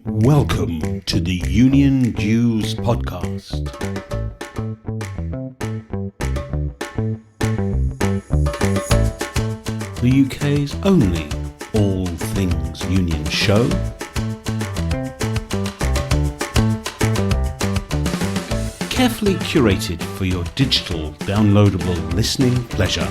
Welcome to the UnionDues podcast. The UK's only all things union show. Carefully curated for your digital, downloadable listening pleasure.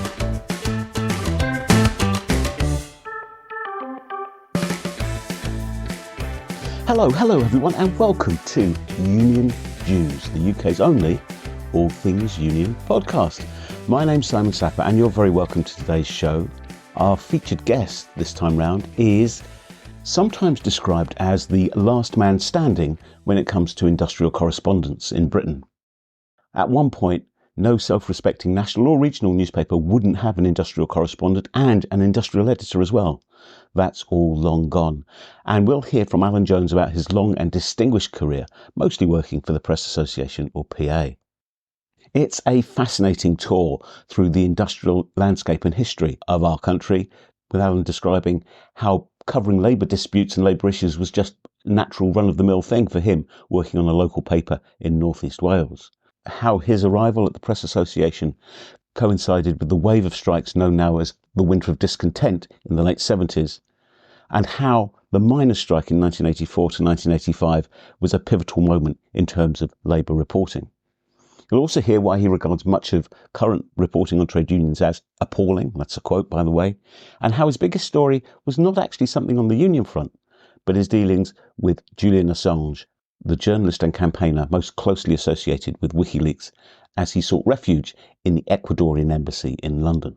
Hello everyone, and welcome to UnionDues, the UK's only all things union podcast. My name's Simon Sapper, and you're very welcome to today's show. Our featured guest this time round is sometimes described as the last man standing when it comes to industrial correspondence in Britain. At one point, no self-respecting national or regional newspaper wouldn't have an industrial correspondent and an industrial editor as well. That's all long gone. And we'll hear from Alan Jones about his long and distinguished career, mostly working for the Press Association, or PA. It's a fascinating tour through the industrial landscape and history of our country, with Alan describing how covering labour disputes and labour issues was just a natural run-of-the-mill thing for him working on a local paper in North East Wales. How his arrival at the Press Association coincided with the wave of strikes known now as the Winter of Discontent in the late 70s, and how the miners' strike in 1984 to 1985 was a pivotal moment in terms of labour reporting. You'll also hear why he regards much of current reporting on trade unions as appalling, that's a quote by the way, and how his biggest story was not actually something on the union front, but his dealings with Julian Assange, the journalist and campaigner most closely associated with WikiLeaks, as he sought refuge in the Ecuadorian embassy in London.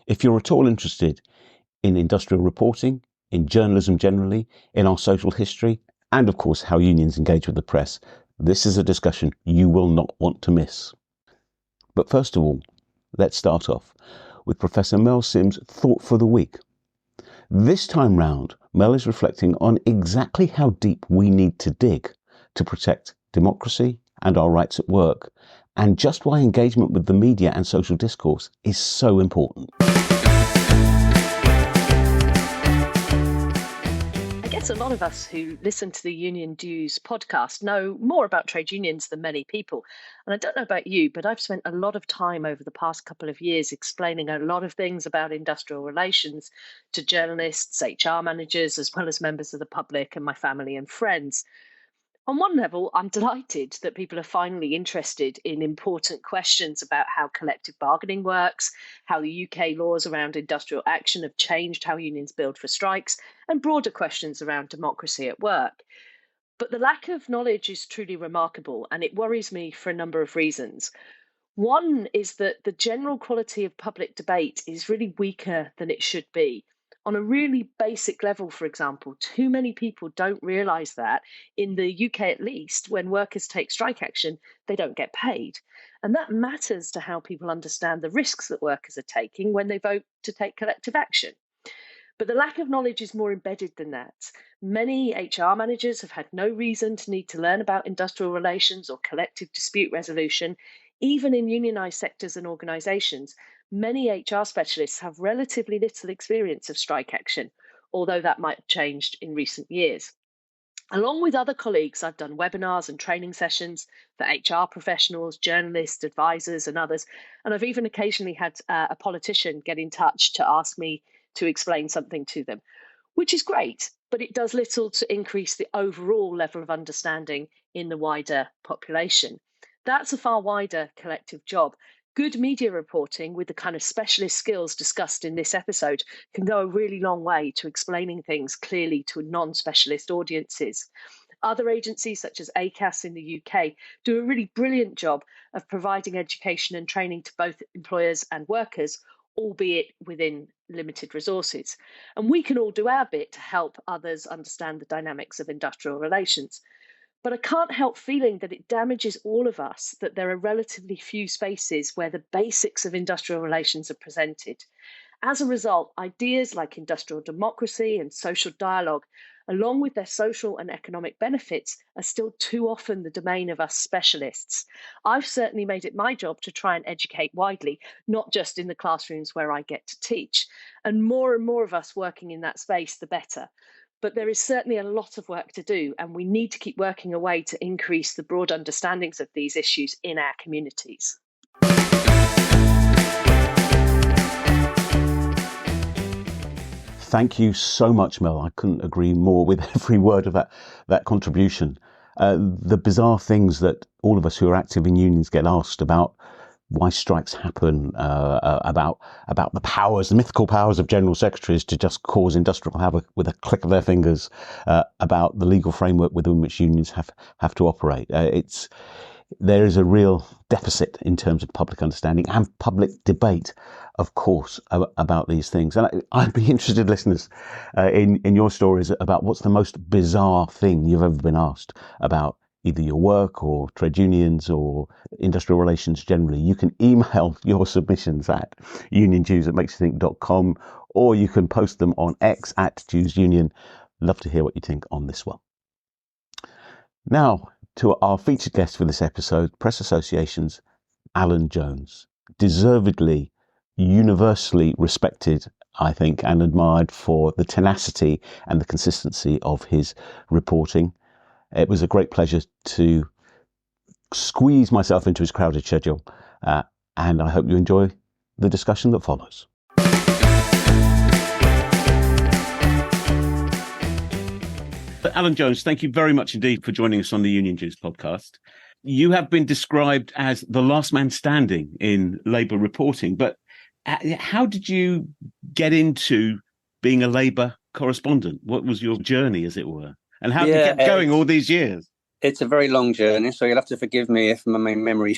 If you're at all interested in industrial reporting, in journalism generally, in our social history, and of course how unions engage with the press, this is a discussion you will not want to miss. But first of all, let's start off with Professor Mel Simms' Thought for the Week. This time round, Mel is reflecting on exactly how deep we need to dig to protect democracy and our rights at work, and just why engagement with the media and social discourse is so important. I guess a lot of us who listen to the UnionDues podcast know more about trade unions than many people. And I don't know about you, but I've spent a lot of time over the past couple of years explaining a lot of things about industrial relations to journalists, HR managers, as well as members of the public and my family and friends. On one level, I'm delighted that people are finally interested in important questions about how collective bargaining works, how the UK laws around industrial action have changed how unions build for strikes, and broader questions around democracy at work. But the lack of knowledge is truly remarkable, and it worries me for a number of reasons. One is that the general quality of public debate is really weaker than it should be. On a really basic level, for example, too many people don't realise that, in the UK at least, when workers take strike action, they don't get paid. And that matters to how people understand the risks that workers are taking when they vote to take collective action. But the lack of knowledge is more embedded than that. Many HR managers have had no reason to need to learn about industrial relations or collective dispute resolution. Even in unionised sectors and organisations, many HR specialists have relatively little experience of strike action, although that might have changed in recent years. Along with other colleagues, I've done webinars and training sessions for HR professionals, journalists, advisors, and others. And I've even occasionally had a politician get in touch to ask me to explain something to them, which is great, but it does little to increase the overall level of understanding in the wider population. That's a far wider collective job. Good media reporting with the kind of specialist skills discussed in this episode can go a really long way to explaining things clearly to non-specialist audiences. Other agencies such as ACAS in the UK do a really brilliant job of providing education and training to both employers and workers, albeit within limited resources. And we can all do our bit to help others understand the dynamics of industrial relations. But I can't help feeling that it damages all of us that there are relatively few spaces where the basics of industrial relations are presented. As a result, ideas like industrial democracy and social dialogue, along with their social and economic benefits, are still too often the domain of us specialists. I've certainly made it my job to try and educate widely, not just in the classrooms where I get to teach. And more of us working in that space, the better. But there is certainly a lot of work to do, and we need to keep working away to increase the broad understandings of these issues in our communities. Thank you so much, Mel. I couldn't agree more with every word of that contribution. The bizarre things that all of us who are active in unions get asked about, why strikes happen, about the mythical powers of general secretaries to just cause industrial havoc with a click of their fingers, about the legal framework within which unions have to operate. There is a real deficit in terms of public understanding and public debate, of course, about these things. And I'd be interested, listeners, in your stories about what's the most bizarre thing you've ever been asked about either your work or trade unions or industrial relations generally. You can email your submissions at uniondues@makesyouthink.com, or you can post them on X @DuesUnion. Love to hear what you think on this one. Now, to our featured guest for this episode, Press Association's Alan Jones. Deservedly, universally respected, I think, and admired for the tenacity and the consistency of his reporting. It was a great pleasure to squeeze myself into his crowded schedule, and I hope you enjoy the discussion that follows. Alan Jones, thank you very much indeed for joining us on the UnionDues podcast. You have been described as the last man standing in Labour reporting, but how did you get into being a Labour correspondent? What was your journey, as it were? And how you kept going all these years? It's a very long journey, so you'll have to forgive me if my memory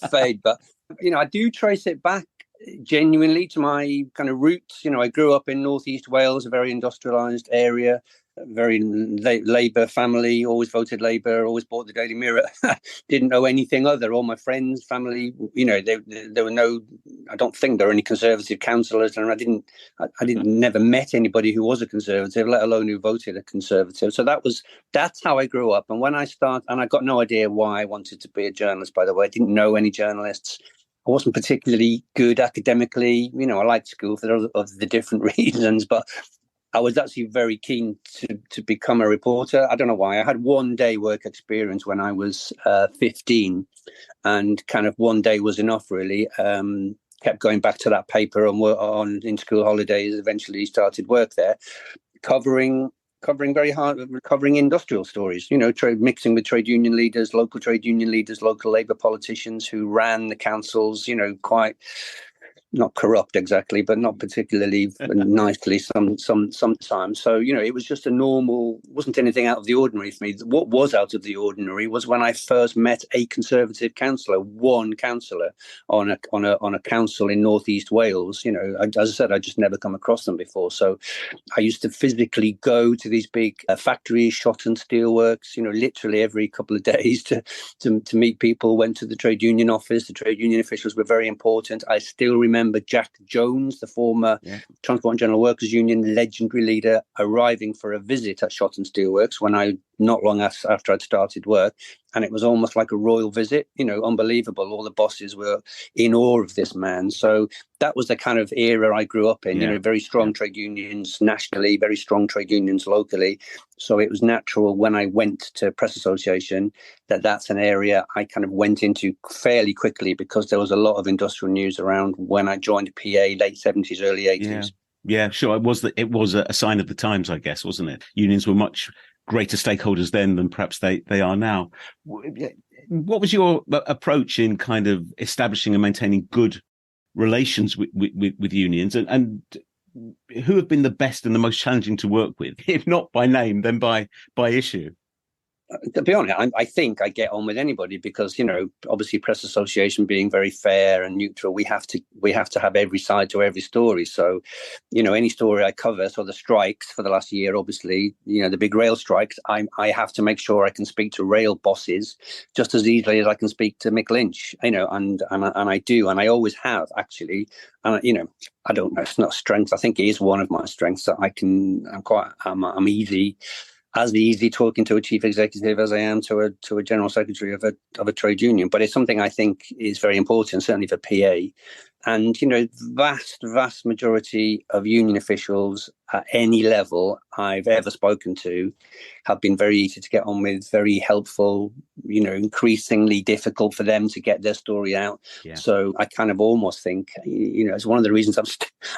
fade. But, I do trace it back genuinely to my kind of roots. I grew up in northeast Wales, a very industrialised area, very Labour family, always voted Labour, always bought the Daily Mirror, didn't know anything other. All my friends, family, there were no, I don't think there were any Conservative councillors, and I never met anybody who was a Conservative, let alone who voted a Conservative. So that's how I grew up. And when I started, and I got no idea why I wanted to be a journalist, by the way, I didn't know any journalists. I wasn't particularly good academically. I liked school for the different reasons, but I was actually very keen to become a reporter. I don't know why. I had one day work experience when I was 15, and kind of one day was enough, really. Kept going back to that paper in school holidays. Eventually started work there, covering very hard, covering industrial stories, mixing with trade union leaders, local Labour politicians who ran the councils, quite not corrupt exactly, but not particularly nicely sometimes. So, it was just wasn't anything out of the ordinary for me. What was out of the ordinary was when I first met a Conservative councillor, one councillor on a council in northeast Wales. As I said, I just never come across them before. So I used to physically go to these big factories, Shotton Steelworks, literally every couple of days to meet people. Went to the trade union office. The trade union officials were very important. I still remember Jack Jones, the former Transport and General Workers Union legendary leader, arriving for a visit at Shotton Steelworks not long after I'd started work. And it was almost like a royal visit, unbelievable. All the bosses were in awe of this man. So that was the kind of era I grew up in, very strong trade unions nationally, very strong trade unions locally. So it was natural when I went to Press Association that's an area I kind of went into fairly quickly, because there was a lot of industrial news around when I joined PA, late 70s, early 80s. Yeah, sure. It was a sign of the times, I guess, wasn't it? Unions were much greater stakeholders then than perhaps they are now. What was your approach in kind of establishing and maintaining good relations with unions, and who have been the best and the most challenging to work with, if not by name, then by issue? To be honest, I think I get on with anybody, because obviously Press Association being very fair and neutral, we have to have every side to every story. So any story I cover, so the strikes for the last year, obviously the big rail strikes, I have to make sure I can speak to rail bosses just as easily as I can speak to Mick Lynch, and I do, and I always have, actually. And I don't know, it's not a strength. I think it is one of my strengths that I'm easy talking to a chief executive as I am to a general secretary of a trade union. But it's something I think is very important, certainly for PA. And, vast majority of union officials at any level I've ever spoken to have been very easy to get on with, very helpful, increasingly difficult for them to get their story out. Yeah. So I kind of almost think, it's one of the reasons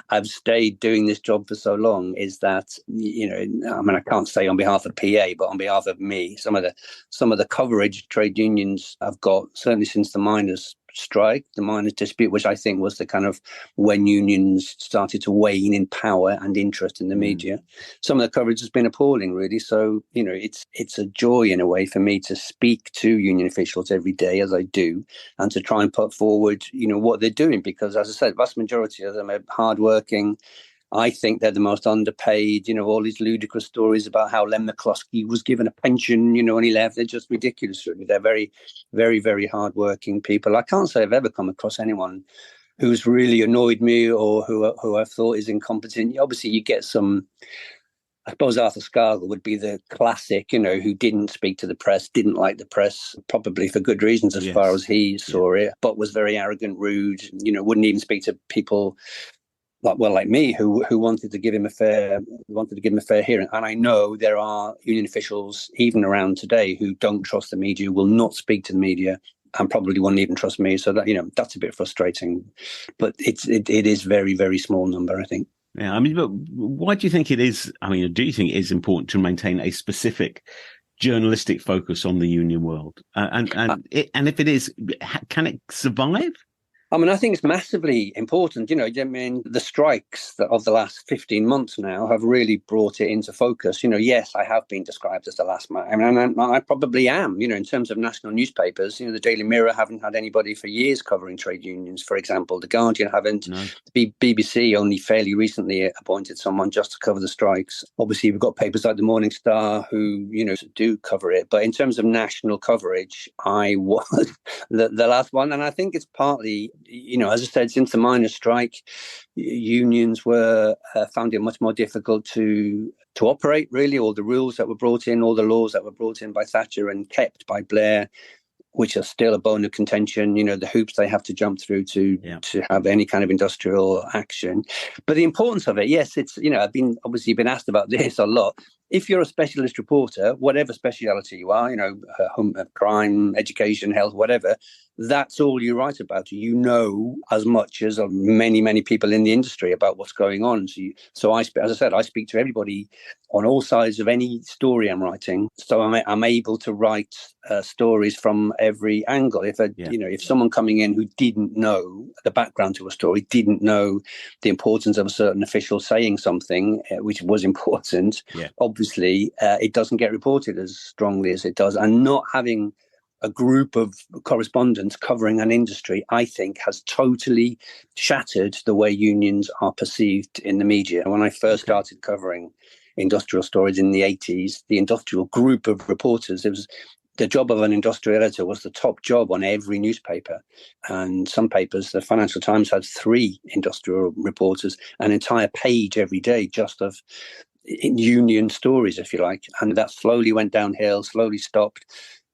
I've stayed doing this job for so long is that, I can't say on behalf of PA, but on behalf of me, some of the coverage trade unions have got, certainly since the miners' strike, the miners' dispute, which I think was the kind of when unions started to wane in power and interest in the media. Some of the coverage has been appalling, really. So, it's a joy in a way for me to speak to union officials every day, as I do, and to try and put forward, what they're doing, because, as I said, vast majority of them are hardworking. I think they're the most underpaid, all these ludicrous stories about how Len McCluskey was given a pension, when he left. They're just ridiculous, really. They're very, very, very hardworking people. I can't say I've ever come across anyone who's really annoyed me or who I've thought is incompetent. Obviously, you get some, I suppose Arthur Scargill would be the classic, who didn't speak to the press, didn't like the press, probably for good reasons as far as he saw it, but was very arrogant, rude, wouldn't even speak to people like me, who wanted to give him a fair hearing. And I know there are union officials even around today who don't trust the media, will not speak to the media, and probably won't even trust me. So that that's a bit frustrating, but it is very, very small number, I think. Yeah, but why do you think it is? Do you think it is important to maintain a specific journalistic focus on the union world? And if it is, can it survive? I think it's massively important. The strikes of the last 15 months now have really brought it into focus. Yes, I have been described as the last man. I probably am, in terms of national newspapers. The Daily Mirror haven't had anybody for years covering trade unions, for example. The Guardian haven't. No. The BBC only fairly recently appointed someone just to cover the strikes. Obviously, we've got papers like the Morning Star who, do cover it. But in terms of national coverage, I was the last one. And I think it's partly, as I said, since the miners' strike, unions were found it much more difficult to operate, really. All the rules that were brought in, all the laws that were brought in by Thatcher and kept by Blair, which are still a bone of contention, the hoops they have to jump through to have any kind of industrial action. But the importance of it, yes, it's, I've been asked about this a lot. If you're a specialist reporter, whatever speciality you are, crime, education, health, whatever, that's all you write about. You know as much as many, many people in the industry about what's going on. So as I said, I speak to everybody on all sides of any story I'm writing. So I'm able to write stories from every angle. If someone coming in who didn't know the background to a story, didn't know the importance of a certain official saying something, which was important, obviously it doesn't get reported as strongly as it does. And not having a group of correspondents covering an industry, I think, has totally shattered the way unions are perceived in the media. When I first started covering industrial stories in the 80s, the industrial group of reporters, it was the job of an industrial editor was the top job on every newspaper. And some papers, the Financial Times had 3 industrial reporters, an entire page every day just of union stories, if you like. And that slowly went downhill, slowly stopped.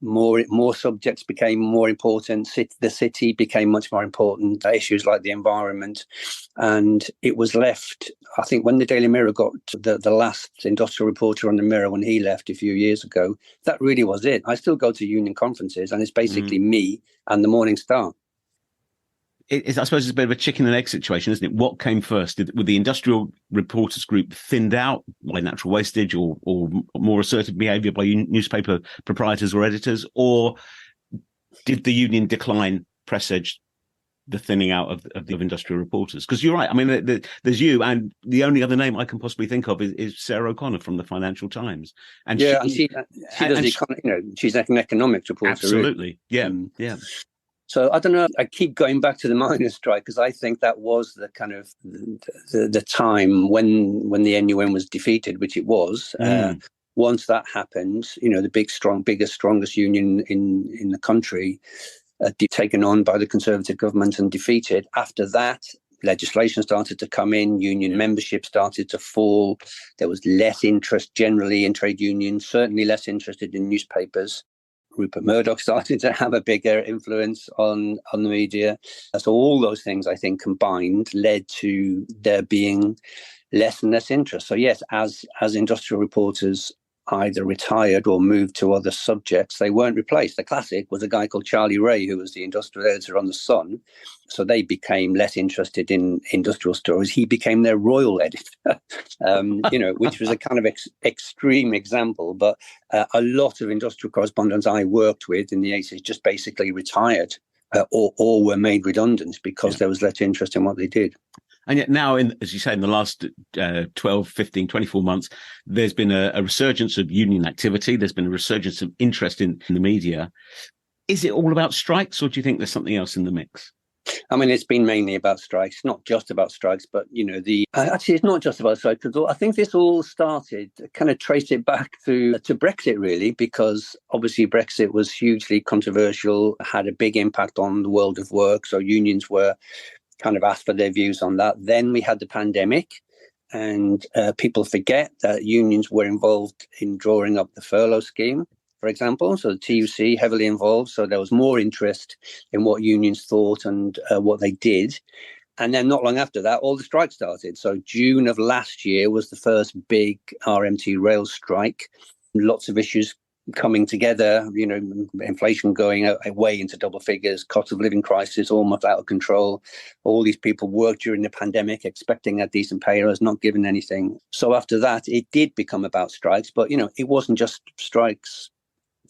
More subjects became more important. The city became much more important. Issues like the environment, and it was left. I think when the Daily Mirror got the last industrial reporter on the Mirror, when he left a few years ago, that really was it. I still go to union conferences, and it's basically me and the Morning Star. I suppose it's a bit of a chicken and egg situation, isn't it? What came first? With the industrial reporters group thinned out by natural wastage or more assertive behaviour by newspaper proprietors or editors, or did the union decline presage the thinning out of the industrial reporters? Because you're right. There's you, and the only other name I can possibly think of is Sarah O'Connor from the Financial Times. And she does she's an economics reporter. Absolutely, really. Yeah. So I don't know. I keep going back to the miners' strike because I think that was the kind of the time when the NUN was defeated, which it was. Once that happened, the biggest, strongest union in the country, taken on by the Conservative government and defeated. After that, legislation started to come in. Union membership started to fall. There was less interest generally in trade unions. Certainly less interested in newspapers. Rupert Murdoch started to have a bigger influence on the media. So all those things, I think, combined led to there being less and less interest. So yes, as industrial reporters either retired or moved to other subjects, they weren't replaced. The classic was a guy called Charlie Ray, who was the industrial editor on The Sun. So they became less interested in industrial stories. He became their royal editor, which was a kind of extreme example. But a lot of industrial correspondents I worked with in the 80s just basically retired or were made redundant because there was less interest in what they did. And yet now, as you say, in the last 12, 15, 24 months, there's been a resurgence of union activity. There's been a resurgence of interest in the media. Is it all about strikes, or do you think there's something else in the mix? I mean, it's been mainly about strikes, not just about strikes, but, actually, it's not just about strikes. Because I think this all started, kind of trace it back to Brexit, really, because obviously Brexit was hugely controversial, had a big impact on the world of work. So unions were kind of asked for their views on that. Then we had the pandemic, and people forget that unions were involved in drawing up the furlough scheme, for example. So the TUC heavily involved. So there was more interest in what unions thought and what they did. And then not long after that, all the strikes started. So June of last year was the first big RMT rail strike. Lots of issues coming together, inflation going way into double figures, cost of living crisis almost out of control. All these people worked during the pandemic expecting a decent pay rise, not given anything. So after that, it did become about strikes, but, it wasn't just strikes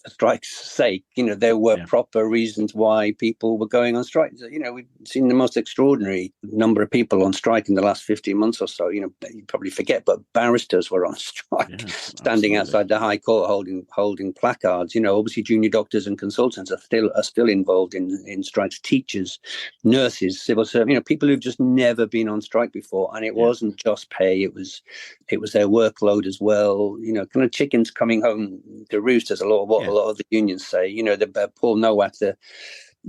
for strike's sake. There were proper reasons why people were going on strike. We've seen the most extraordinary number of people on strike in the last 15 months or so. You probably forget, but barristers were on strike, standing outside the High Court holding placards. Obviously junior doctors and consultants are still involved in strikes. Teachers, nurses, civil servants, people who've just never been on strike before. And it wasn't just pay; it was their workload as well. Kind of chickens coming home to roost, as a lot of the unions say. Paul Nowak, the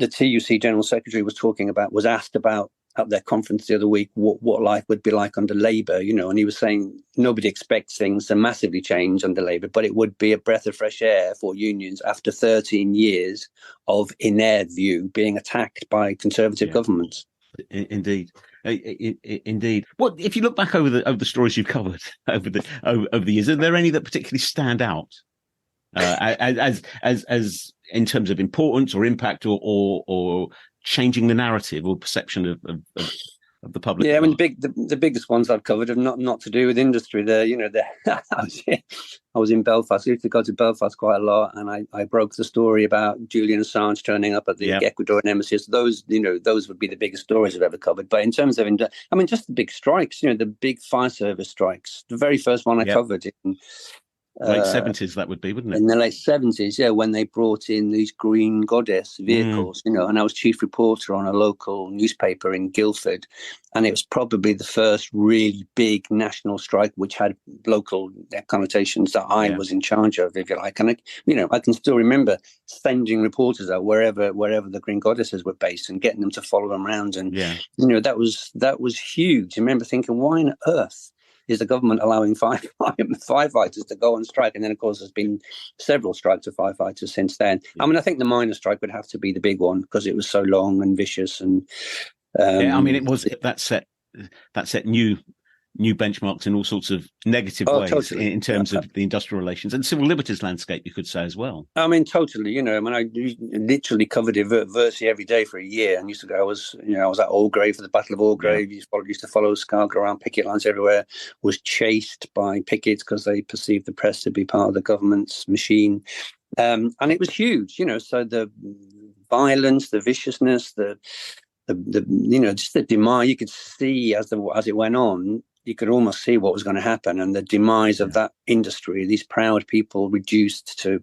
TUC General Secretary, was asked about at their conference the other week what life would be like under Labour, and he was saying nobody expects things to massively change under Labour, but it would be a breath of fresh air for unions after 13 years of, in their view, being attacked by Conservative governments. Indeed. Indeed. What if you look back over the stories you've covered over the years? Are there any that particularly stand out as in terms of importance or impact or changing the narrative or perception of the public? Yeah, I mean, the biggest ones I've covered have not to do with industry. I was in Belfast. I used to go to Belfast quite a lot, and I broke the story about Julian Assange turning up at the Ecuadorian embassy. So those would be the biggest stories I've ever covered. But in terms of, just the big strikes, the big fire service strikes. The very first one I covered in late 70s, that would be, wouldn't it? In the late 70s, when they brought in these Green Goddess vehicles, and I was chief reporter on a local newspaper in Guildford, and it was probably the first really big national strike which had local connotations that I was in charge of, if you like. And I can still remember sending reporters out wherever the Green Goddesses were based and getting them to follow them around, and that was huge. I remember thinking, why on earth is the government allowing firefighters to go on strike? And then, of course, there's been several strikes of firefighters since then. I mean, I think the miners' strike would have to be the big one because it was so long and vicious. And it was that set new benchmarks in all sorts of negative ways, totally. In terms of the industrial relations and civil liberties landscape, you could say as well. I mean, totally. I literally covered it virtually every day for a year, and I was at Orgrave for the Battle of Orgrave. Used to follow Scarborough around picket lines everywhere. Was chased by pickets because they perceived the press to be part of the government's machine, and it was huge. So the violence, the viciousness, just the demise. You could see as it went on. You could almost see what was going to happen, and the demise of that industry, these proud people reduced to,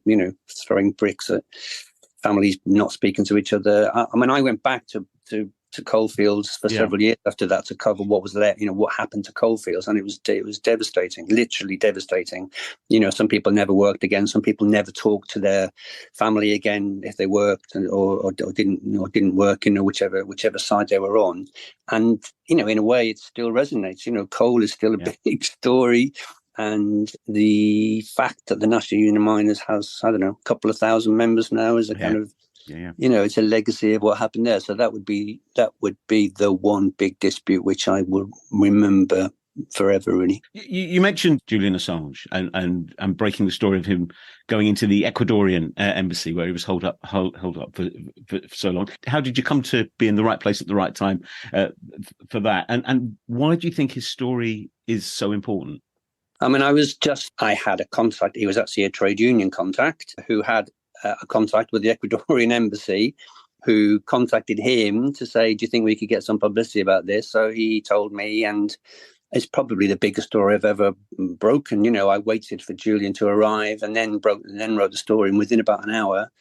throwing bricks at families, not speaking to each other. I mean, I went back to coalfields for several years after that to cover what was there, what happened to coalfields. And it was devastating, literally devastating. Some people never worked again. Some people never talked to their family again if they worked or didn't work, whichever side they were on. And, in a way it still resonates. Coal is still a big story. And the fact that the National Union of Miners has, I don't know, a couple of thousand members now is a kind of, it's a legacy of what happened there. So that would be the one big dispute which I will remember forever, really. You mentioned Julian Assange and breaking the story of him going into the Ecuadorian embassy where he was held up for so long. How did you come to be in the right place at the right time for that? And why do you think his story is so important? I mean, I had a contact. He was actually a trade union contact who had a contact with the Ecuadorian embassy, who contacted him to say, do you think we could get some publicity about this? So he told me, and it's probably the biggest story I've ever broken. I waited for Julian to arrive and then wrote the story. And within about an hour,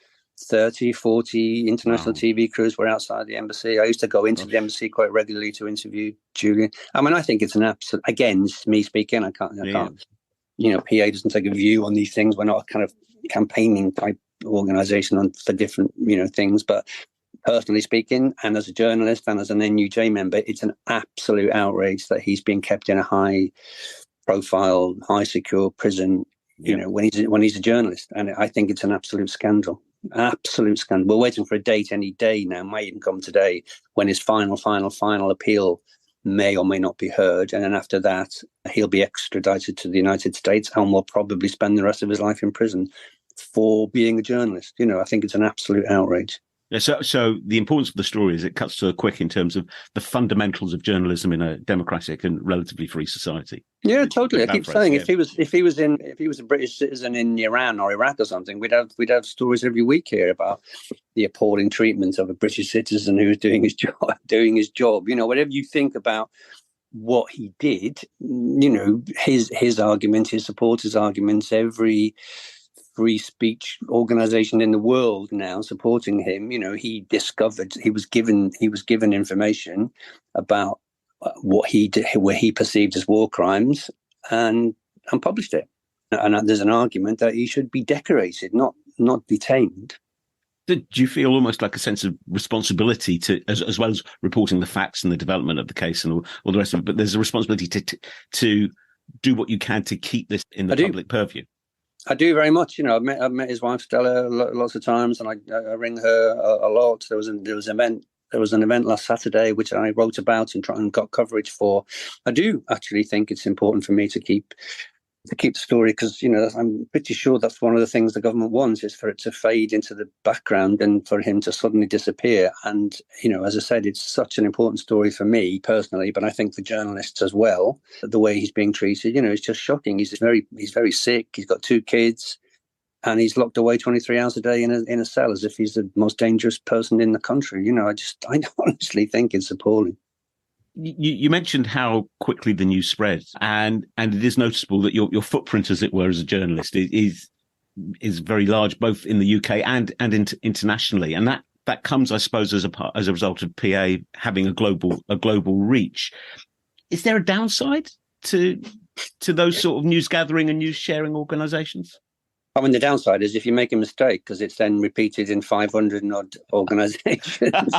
30, 40 international TV crews were outside the embassy. I used to go into the embassy quite regularly to interview Julian. I mean, I think it's an absolute, again, it's me speaking. I can't, PA doesn't take a view on these things. We're not a kind of campaigning type organization for different, things. But personally speaking, and as a journalist and as an NUJ member, it's an absolute outrage that he's being kept in a high profile, high secure prison, when he's a journalist. And I think it's an absolute scandal. Absolute scandal. We're waiting for a date any day now, might even come today, when his final appeal may or may not be heard. And then after that, he'll be extradited to the United States and will probably spend the rest of his life in prison for being a journalist. I think it's an absolute outrage. Yeah, so the importance of the story is it cuts to the quick in terms of the fundamentals of journalism in a democratic and relatively free society. Yeah, totally. I keep saying if he was a British citizen in Iran or Iraq or something, we'd have stories every week here about the appalling treatment of a British citizen who was doing his job. Whatever you think about what he did, his argument, his supporters' arguments, every free speech organization in the world now supporting him. He was given information about what he did, where he perceived as war crimes, and published it. And there's an argument that he should be decorated, not detained. Do you feel almost like a sense of responsibility to, as well as reporting the facts and the development of the case and all the rest of it, but there's a responsibility to do what you can to keep this in the public purview? I do very much. I've met his wife Stella lots of times, and I ring her a lot. There was an event last Saturday which I wrote about and got coverage for. I do actually think it's important for me to keep the story, because I'm pretty sure that's one of the things the government wants, is for it to fade into the background and for him to suddenly disappear. And as I said, it's such an important story for me personally, but I think for journalists as well. The way he's being treated, it's just shocking. He's very sick. He's got 2 kids, and he's locked away 23 hours a day in a cell as if he's the most dangerous person in the country. I honestly think it's appalling. You mentioned how quickly the news spread, and it is noticeable that your footprint, as it were, as a journalist is very large, both in the UK and internationally, and that comes, I suppose, as a result of PA having a global reach. Is there a downside to those sort of news gathering and news sharing organisations? I mean, the downside is if you make a mistake, because it's then repeated in 500 and odd organisations,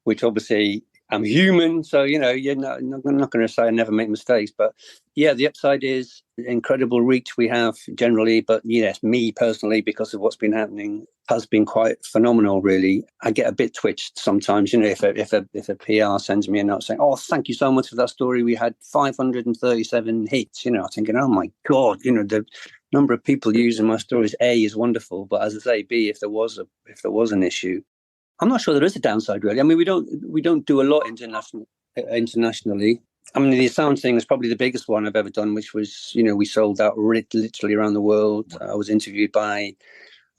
which obviously. I'm human, so I'm not going to say I never make mistakes. But yeah, the upside is incredible reach we have generally. But yes, me personally, because of what's been happening, has been quite phenomenal. Really, I get a bit twitched sometimes. If a PR sends me a note saying, "Oh, thank you so much for that story. We had 537 hits." Thinking, "Oh my God!" The number of people using my stories, A, is wonderful. But as I say, B, if there was an issue. I'm not sure there is a downside, really. I mean, we don't do a lot internationally. I mean, the Assange thing is probably the biggest one I've ever done, which was, we sold out literally around the world. I was interviewed by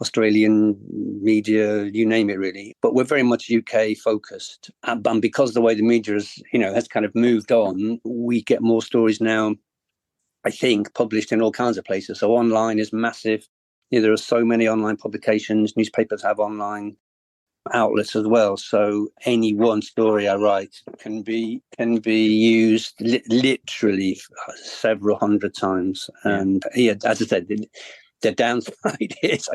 Australian media, you name it, really. But we're very much UK focused. And because the way the media has kind of moved on, we get more stories now, I think, published in all kinds of places. So online is massive. There are so many online publications. Newspapers have online outlets as well, so any one story I write can be used literally several hundred times. And as I said, The downside is,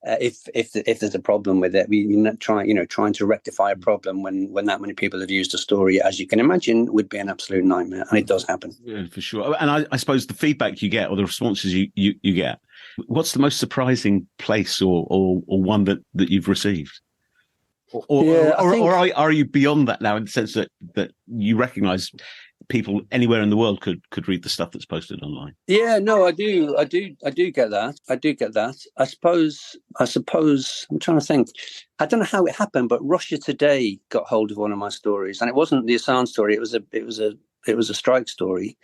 if there's a problem with it, you're not trying to rectify a problem when that many people have used a story, as you can imagine, would be an absolute nightmare, and it does happen. Yeah, for sure. And I suppose the feedback you get, or the responses you get, what's the most surprising place or one that you've received? Or are you beyond that now, in the sense that you recognise people anywhere in the world could read the stuff that's posted online? Yeah, no, I do get that. I suppose I'm trying to think. I don't know how it happened, but Russia Today got hold of one of my stories, and it wasn't the Assange story. It was a strike story,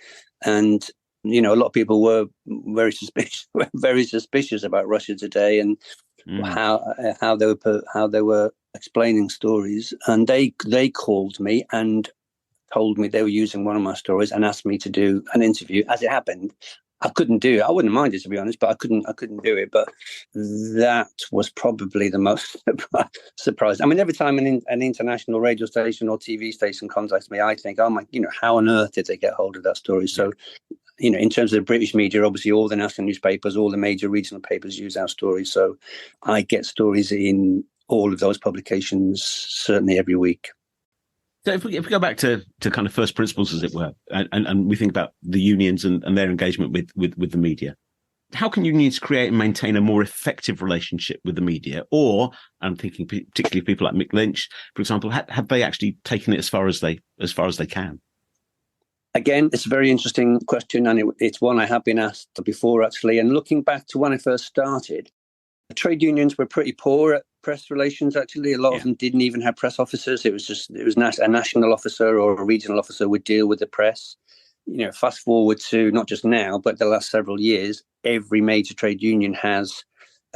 and a lot of people were very suspicious about Russia Today and how they were explaining stories, and they called me and told me they were using one of my stories and asked me to do an interview. As it happened, I couldn't do it. I wouldn't mind it, to be honest, but I couldn't do it. But that was probably the most surprising. I mean, every time an international radio station or TV station contacts me, I think, oh my, how on earth did they get hold of that story? So, in terms of the British media, obviously all the national newspapers, all the major regional papers use our stories. So I get stories in all of those publications, certainly every week. So if we go back to kind of first principles, as it were, and we think about the unions and their engagement with the media, how can unions create and maintain a more effective relationship with the media? Or, I'm thinking particularly of people like Mick Lynch, for example, have they actually taken it as far as they can? Again, it's a very interesting question, and it's one I have been asked before, actually. And looking back to when I first started, trade unions were pretty poor at press relations, actually. A lot of them didn't even have press officers. It was a national officer or a regional officer would deal with the press. Fast forward to not just now, but the last several years, every major trade union has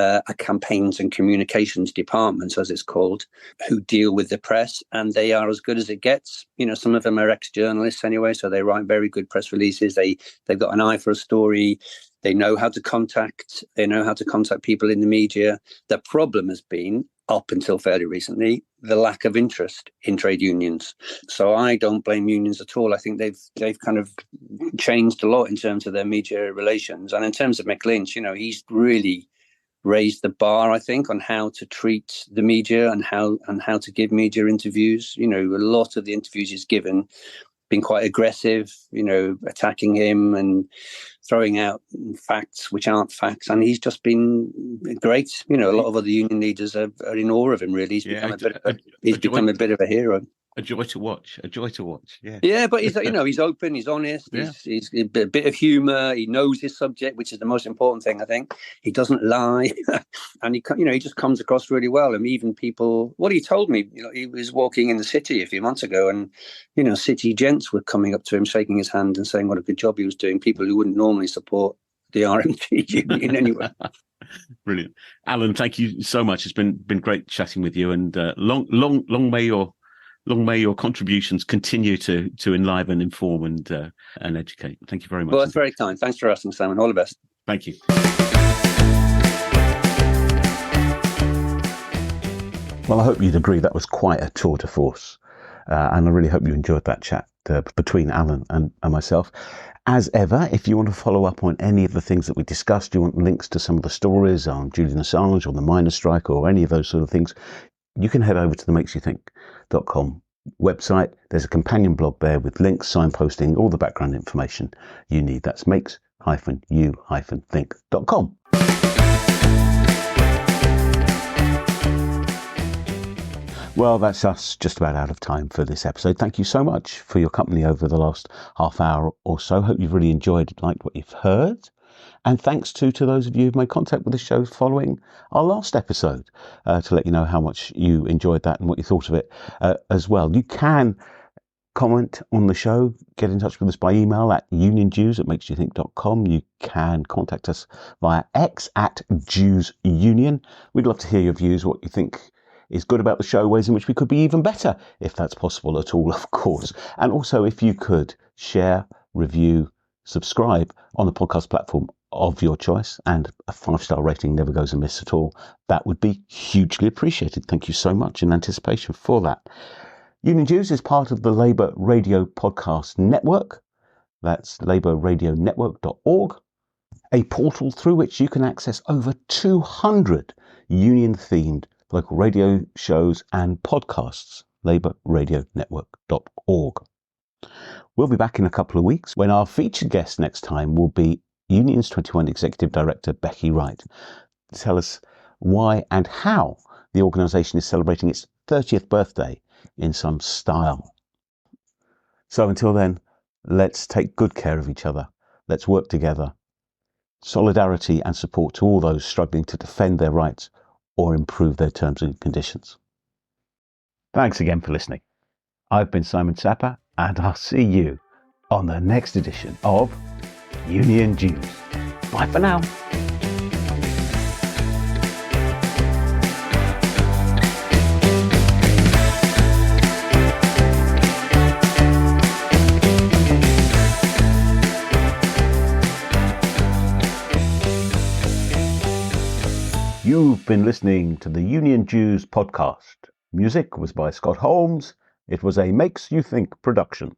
a campaigns and communications department, as it's called, who deal with the press, and they are as good as it gets. Some of them are ex-journalists anyway, so they write very good press releases. They've got an eye for a story. They know how to contact people in the media. The problem has been, up until fairly recently, the lack of interest in trade unions. So I don't blame unions at all. I think they've kind of changed a lot in terms of their media relations. And in terms of Mick Lynch, he's really raised the bar, I think, on how to treat the media and how to give media interviews. A lot of the interviews he's given been quite aggressive, attacking him and throwing out facts which aren't facts. And he's just been great. A lot of other union leaders are in awe of him, really. He's become a bit of a hero. A joy to watch. Yeah. Yeah, but he's open, he's honest, he's a bit of humour. He knows his subject, which is the most important thing, I think. He doesn't lie, and he just comes across really well. And even people, what he told me, he was walking in the city a few months ago, and city gents were coming up to him, shaking his hand, and saying what a good job he was doing. People who wouldn't normally support the RMT union anyway. Brilliant, Alan. Thank you so much. It's been great chatting with you, and long may your contributions continue to enliven, inform, and educate. Thank you very much. Well, that's very kind. Thanks for asking, Simon. All the best. Thank you. Well, I hope you'd agree that was quite a tour de force. And I really hope you enjoyed that chat between Alan and myself. As ever, if you want to follow up on any of the things that we discussed, you want links to some of the stories on Julian Assange or the miners' strike or any of those sort of things, you can head over to the makesyouthink.com website. There's a companion blog there with links, signposting, all the background information you need. That's makes-you-think.com. Well, that's us just about out of time for this episode. Thank you so much for your company over the last half hour or so. Hope you've really enjoyed and liked what you've heard. And thanks to those of you who've made contact with the show following our last episode to let you know how much you enjoyed that and what you thought of it as well. You can comment on the show, get in touch with us by email at UnionDues@makesyouthink.com. You can contact us via X at DuesUnion. We'd love to hear your views, what you think is good about the show, ways in which we could be even better, if that's possible at all, of course. And also, if you could share, review, subscribe on the podcast platform of your choice, and a 5-star rating never goes amiss at all, that would be hugely appreciated. Thank you so much in anticipation for that. UnionDues is part of the Labour Radio Podcast Network. That's labourradionetwork.org. a portal through which you can access over 200 union-themed local radio shows and podcasts, labourradionetwork.org. We'll be back in a couple of weeks when our featured guest next time will be Unions 21 Executive Director Becky Wright to tell us why and how the organisation is celebrating its 30th birthday in some style. So until then, let's take good care of each other. Let's work together. Solidarity and support to all those struggling to defend their rights or improve their terms and conditions. Thanks again for listening. I've been Simon Sapper, and I'll see you on the next edition of UnionDues. Bye for now. You've been listening to the UnionDues podcast. Music was by Scott Holmes. It was a Makes You Think production.